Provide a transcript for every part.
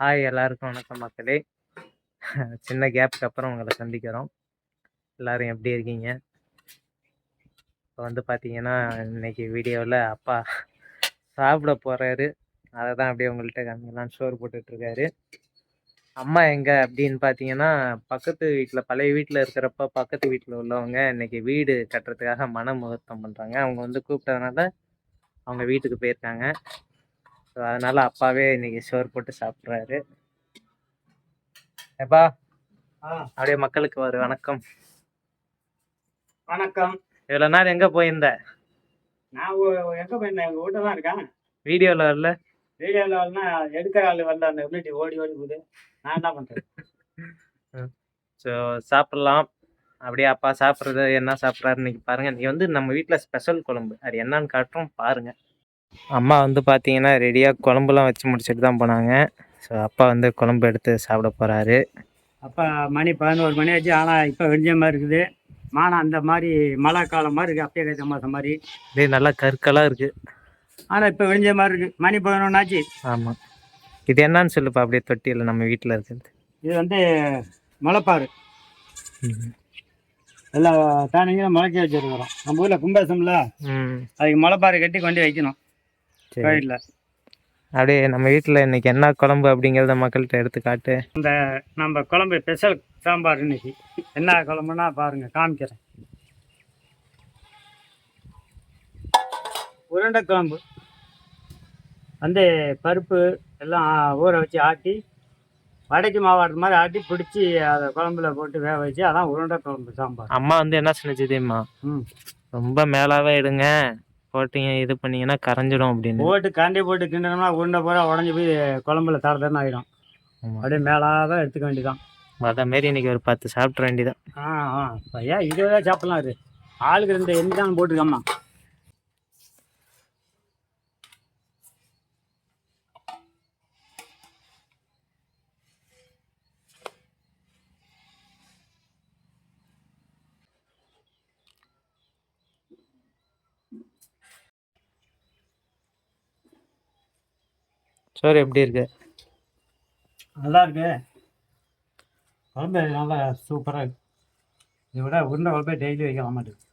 Hi எல்லாருக்கும் வணக்கம் மக்களே. சின்ன கேப்புக்கு அப்புறம் உங்களை சந்திக்கிறோம். எல்லாரும் எப்படி இருக்கீங்க? இப்போ வந்து பார்த்தீங்கன்னா இன்னைக்கு வீடியோவில் அப்பா சாப்பிட போகிறாரு. அதை தான் அப்படியே உங்கள்கிட்ட காமிக்கலாம். சோறு போட்டுட்ருக்காரு. அம்மா எங்கே அப்படின்னு பார்த்தீங்கன்னா பக்கத்து வீட்டில் பழைய வீட்டில் இருக்கிறப்ப பக்கத்து வீட்டில் உள்ளவங்க இன்னைக்கு வீடு கட்டுறதுக்காக மன முகூர்த்தம் பண்ணுறாங்க. அவங்க வந்து கூப்பிட்டதுனால அவங்க வீட்டுக்கு போயிருக்காங்க. ஸோ அதனால் அப்பாவே இன்னைக்கு சோறு போட்டு சாப்பிட்றாரு. எப்பா அப்படியே மக்களுக்கு ஒரு வணக்கம். வணக்கம். இவ்வளோ நாள் எங்கே போயிருந்த? நான் எங்கே போயிருந்தேன்? எங்கள் வீட்டில் தான் இருக்கேன். வீடியோவில் வரல? வீடியோவில் வரலன்னா எடுக்கிற ஆள் வரல, அந்த வீட்டு ஓடி போகுது. நான் என்ன பண்ணுறேன்? ஸோ சாப்பிட்லாம். அப்படியே அப்பா சாப்பிட்றது என்ன சாப்பிட்றாரு இன்னைக்கு பாருங்கள். இன்றைக்கி வந்து நம்ம வீட்டில் ஸ்பெஷல் குழம்பு, அது என்னன்னு காட்டுறோம் பாருங்கள். அம்மா வந்து பார்த்தீங்கன்னா ரெடியாக குழம்புலாம் வச்சு முடிச்சுட்டு தான் போனாங்க. ஸோ அப்பா வந்து குழம்பு எடுத்து சாப்பிட போகிறாரு. அப்போ மணி 11 மணி ஆச்சு. ஆனால் இப்போ வெடிஞ்ச மாதிரி இருக்குது. மானம் அந்த மாதிரி மழை காலம் மாதிரி இருக்குது, அப்பயே கைத்த மாதம் மாதிரி. இதே நல்லா கற்களாக இருக்குது. ஆனால் இப்போ வெடிஞ்ச மாதிரி இருக்குது. மணி 11 ஆச்சு. ஆமாம். இது என்னன்னு சொல்லுப்பா அப்படியே தொட்டியில் நம்ம வீட்டில் இருக்குது. இது வந்து முளைப்பாறு. எல்லா தானியங்களும் முளைக்க வச்சுருக்கிறோம். நம்ம ஊரில் கும்பாசம்ல அதுக்கு முளைப்பாறு கட்டி கொண்டு வைக்கணும் வீட்டில். அப்படியே நம்ம வீட்டில் இன்னைக்கு என்ன குழம்பு அப்படிங்கிறத மக்கள்கிட்ட எடுத்து காட்டு. இந்த நம்ம குழம்பு ஸ்பெஷல் சாம்பார். இன்னைக்கு என்ன குழம்புனா பாருங்க, காமிக்கிறேன். உருண்டை குழம்பு வந்து பருப்பு எல்லாம் ஊற வச்சு ஆட்டி, வடைக்கு மாவாடுற மாதிரி ஆட்டி பிடிச்சி அதை குழம்புல போட்டு வேக வச்சு, அதான் உருண்டை குழம்பு சாம்பார். அம்மா வந்து என்ன செஞ்சுதேம்மா, ரொம்ப மேலாவே எடுங்க, போட்டீங்க இது பண்ணீங்கன்னா கரைஞ்சிடும் அப்படின்னு போட்டு கண்டி போட்டு கிண்டனோம்னா உருண்டை பூரா உடஞ்சி போய் குழம்புல தரதன்னு ஆகிடும். அப்படியே மேலாக எடுத்துக்க வேண்டியதான். அதை மாரி இன்னைக்கு ஒரு 10 சாப்பிட்ற வேண்டியதான். ஏன் 20 சாப்பிடலாம். அது ஆளுக்கு 2 எண்ணி தான் போட்டுருக்கம்மா. சோறு எப்படி இருக்கு? நல்லா இருக்கு. குழம்பு நல்லா சூப்பராக இருக்கு. இதை விட உருண்டை குழம்பே டெய்லி வைக்கலாம் மாட்டேங்குது.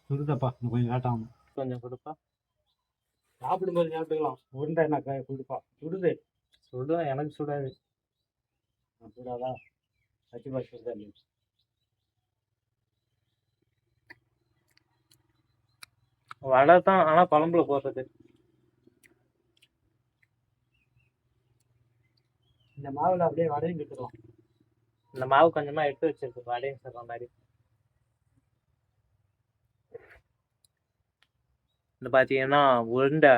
சுடுதப்பா, கொஞ்சம் லேட்டாகும். கொஞ்சம் கொடுப்பா. சாப்பிடும்போது சாப்பிட்டுக்கலாம். உருண்டை என்ன கொடுப்பா. சுடுது. சுடுதான், எனக்கு சுடாது. சுடாதா? வச்சு பார்த்து சுடுதா இல்லையா? வடை தான், ஆனால் குழம்புல போடுறது. இந்த மாவில் அப்படியே வடையும் கிட்டுக்கலாம். இந்த மாவு கொஞ்சமாக எடுத்து வச்சிருக்கு, வடையும் சொல்கிற மாதிரி. இந்த பார்த்தீங்கன்னா உருண்டை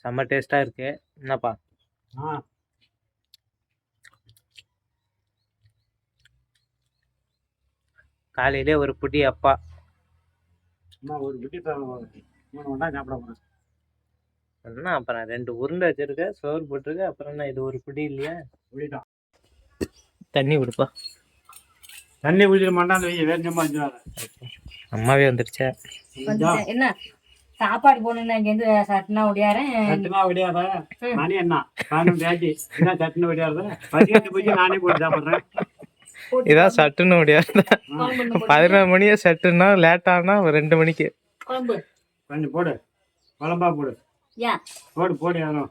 செம்ம டேஸ்ட்டாக இருக்கு. என்னப்பா? காலையிலே ஒரு புடி அப்பா. ஒரு புட்டி ஒன்றா சாப்பிட போகிறேன். என்ன அப்புறம் 2 உருண்டை வச்சிருக்க, சோறு போட்டிருக்க, அப்புறம் என்ன இது ஒரு புடி இல்லையா? புளிதான். தண்ணி விடுப்பா. தண்ணி குடிக்கிற மாட்டான். வேணுமா? அம்மாவே வந்துருச்சா? என்ன சாப்பாடு போகணுன்னா இங்கேருந்து சட்டுனா ஒடியாரேன். சட்டுனா ஒடியாத மணி என்ன 12 ஆச்சு. என்ன சட்டுன்னு ஒடியாத? 18 போய் நானே போட்டு சாப்பிட்றேன். இதான் சட்டுன்னு முடியாது. 11 மணியே சட்டுன்னா லேட்டானா 2 மணிக்கு. குழம்பு கொஞ்சம் போடு, குழம்பா போடு. போடு போடு யாரும்.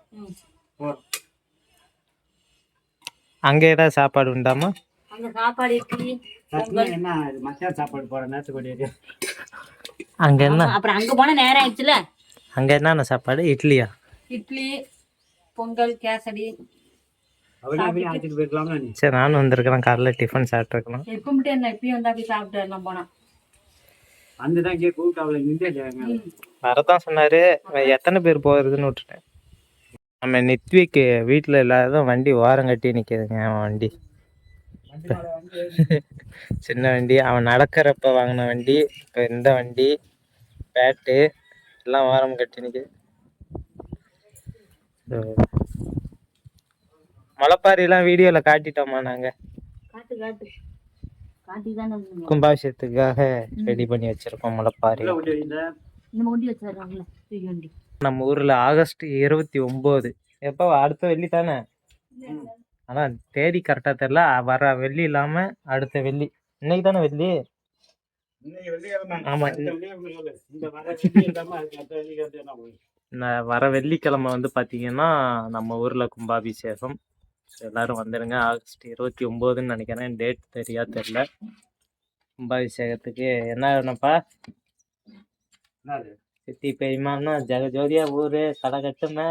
அங்கே ஏதாவது சாப்பாடு உண்டாமா? அங்க சாப்பாடு இட்லி என்ன மத்தியான சாப்பாடு போற நேரத்துக்கு ஓடியாது. அங்க என்ன அப்புறம் அங்க போன நேரம் ஆயிடுச்சுல. அங்க என்னென்ன சாப்பாடு? இட்லியா? இட்லி, பொங்கல், கேசரி. சரி, நானும் வந்திருக்கிறேன். காலைல டிஃபன் சாப்பிட்டுருக்கலாம். எப்பவும் என்ன இப்பயும் வந்தா போய் சாப்பிட்டு எல்லாம் போனா வரதான் சொன்னாரு. எத்தனை பேர் போகிறதுன்னு விட்டுட்டேன். நம்ம நித்விக்கு வீட்டில் இல்லாத வண்டி ஓரம் கட்டி நிற்கிதுங்க. அவன் வண்டி சின்ன வண்டி, அவன் நடக்கிறப்ப வாங்கின வண்டி. இப்போ இந்த வண்டி பேட்டு எல்லாம் ஓரம் கட்டி நிற்குது. முளைப்பாரிலாம் வீடியோவில் காட்டிட்டோமா நாங்கள்? கும்பாபிஷேகத்துக்காக ரெடி பண்ணி வச்சிருக்கோம் முளைப்பாரி. நம்ம வண்டி வச்சிடறாங்களே தூக்கி வண்டி. நம்ம ஊரில் ஆகஸ்ட் 29 எப்போ அடுத்த வெள்ளி தானே? அதான் தேதி கரெக்டாக தெரில. வர வெள்ளி இல்லாமல் அடுத்த வெள்ளி. இன்னைக்கு தானே வெள்ளி? ஆமாம். வர வெள்ளிக்கிழமை வந்து பார்த்தீங்கன்னா நம்ம ஊரில் கும்பாபிஷேகம். எல்லாரும் வந்துடுங்க. ஆகஸ்ட் 29ன்னு நினைக்கிறேன், டேட் தெரில. கும்பாபிஷேகத்துக்கு என்ன வேணும்ப்பா? சித்தி பெரியமான்னா ஜெகஜோதியா ஊர் கடை கட்டுமே.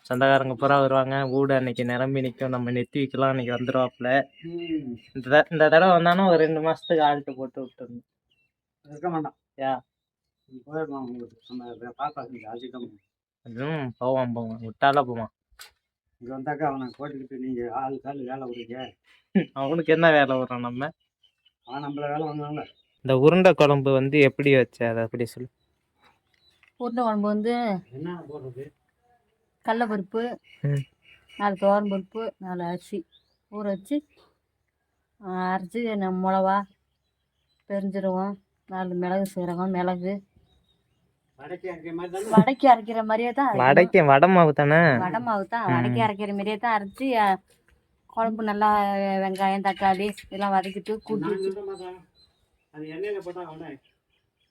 சொந்தக்காரங்க பூரா வருவாங்க. வீடு அன்னைக்கு நிரம்பி நிற்கும். நம்ம நெத்தி வைக்கலாம் அன்னைக்கு வந்துடுவாப்புல. இந்த தடவை வந்தாலும் ஒரு 2 மாசத்துக்கு ஆல்ட்டு போட்டு விட்டுருந்தோம். இருக்க மாட்டான். யா அதுவும் போவான் விட்டால போவான். இங்கே வந்தாக்கா அவனை போட்டுக்கிட்டு நீங்கள் கால் வேலை விடுங்க. அவனுக்கு என்ன வேலை வரும்? அவன் நம்மள வேலை வாங்குவாங்க. இந்த உருண்டை குழம்பு வந்து எப்படி வச்ச அதை அப்படி சொல்லு. உருண்டை குழம்பு வந்து என்ன போடுறது? கடலப்பருப்பு, 4 துவரம் பருப்பு, 4 அரிசி ஊற வச்சு அரைச்சி, மிளவா, பெருஞ்சீரகம், 4 மிளகு, சீரகம், மிளகு வடைக்கு அரைக்கிற மாதிரியே தான். வடை மாவு தானே? வடை மாவு தான். வடைக்கு அரைக்கிற மாதிரியே தான் அரைச்சி குழம்பு நல்லா வெங்காயம் தக்காளி இதெல்லாம் வதக்கிட்டு கூட்டி வச்சு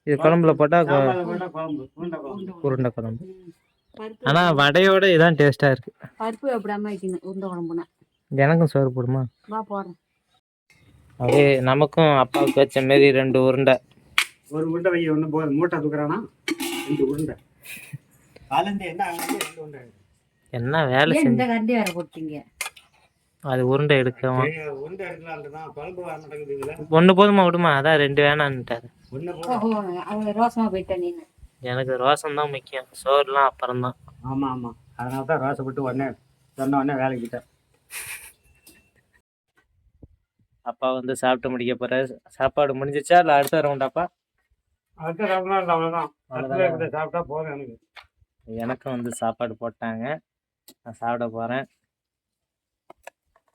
இது குழம்புல போட்டால் உருண்டை குழம்பு. ஆனால் வடையோட இதான் டேஸ்ட்டாக இருக்கு. பருப்பு எப்படாம வைக்கணும் உருண்டை குழம்புனா. எனக்கும் சோறு போடுமா? வா போடுறேன். அப்படியே நமக்கும் அப்பாவுக்கு வச்ச மாரி 2 உருண்டை. ஒரு உருண்டை வை. ஒன்று போதும். மூட்டை தூக்குறானா 2 உருண்டை. என்ன வேலை இந்த செஞ்சு கரண்டி வேற போட்டீங்க. அது உருண்டை எடுக்கவும் உருண்டை எடுக்கலாம். குழம்பு வர மாட்டேங்குது. ஒன்று போதுமா? விடுமா? அதான் 2 வேணான்ட்டாரு. அவங்க ரோசமா போயிட்டேன் நீங்க. எனக்கு ரோசம் தான் முக்கியம், சோறுலாம் அப்புறம் தான். ஆமாம் ஆமாம், அதனால தான் ரோசப்பட்டு சொன்ன உடனே வேலைக்கிட்டேன். அப்பா வந்து சாப்பிட்டு முடிக்க போறாரு. சாப்பாடு முடிஞ்சிச்சா இல்லை அடுத்த ரவுண்டாப்பா? அடுத்த ரவுண்ட் அவ்வளோதான். சாப்பிட்டா போதும். எனக்கும் வந்து சாப்பாடு போட்டாங்க, நான் சாப்பிட போகிறேன்.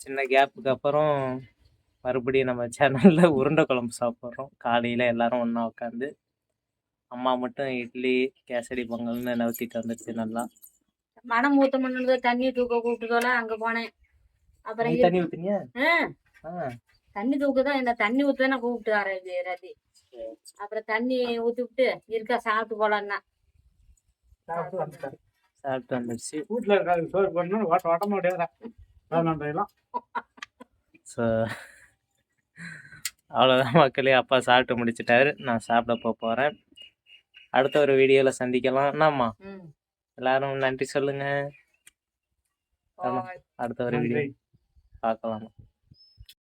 சின்ன கேப்புக்கு அப்புறம் மறுபடியும் நம்ம சேனலில் உருண்டை குழம்பு சாப்பிட்றோம். காலையில் எல்லாரும் ஒன்றா உட்காந்து. அம்மா மட்டும் இட்லி கேசரி பொங்கல்னு நவுத்திட்டு வந்துடுச்சு நல்லா. மனம் மூத்த மண்ணு தண்ணி தூக்க கூப்பிட்டுதோல அங்கே போனேன். அப்புறம் தண்ணி ஊற்றுங்க. தண்ணி தூக்குதான் என்ன தண்ணி ஊற்றுதானே கூப்பிட்டு வரது ரதி. அப்புறம் தண்ணி ஊற்றி விட்டு இருக்கா சாப்பிட்டு போலான்னா சாப்பிட்டு வந்துடுச்சு. வீட்டில் இருக்காது சோறு பண்ணணும். ஓட்ட முடியாதா? ஸோ அவ்வளோதான் மக்களே. அப்பா சாப்பிட்டு முடிச்சிட்டாரு, நான் சாப்பிட போகிறேன். அடுத்த ஒரு வீடியோவில் சந்திக்கலாம். என்னம்மா எல்லாரும் நன்றி சொல்லுங்க. அடுத்த ஒரு வீடியோ பார்க்கலாம்.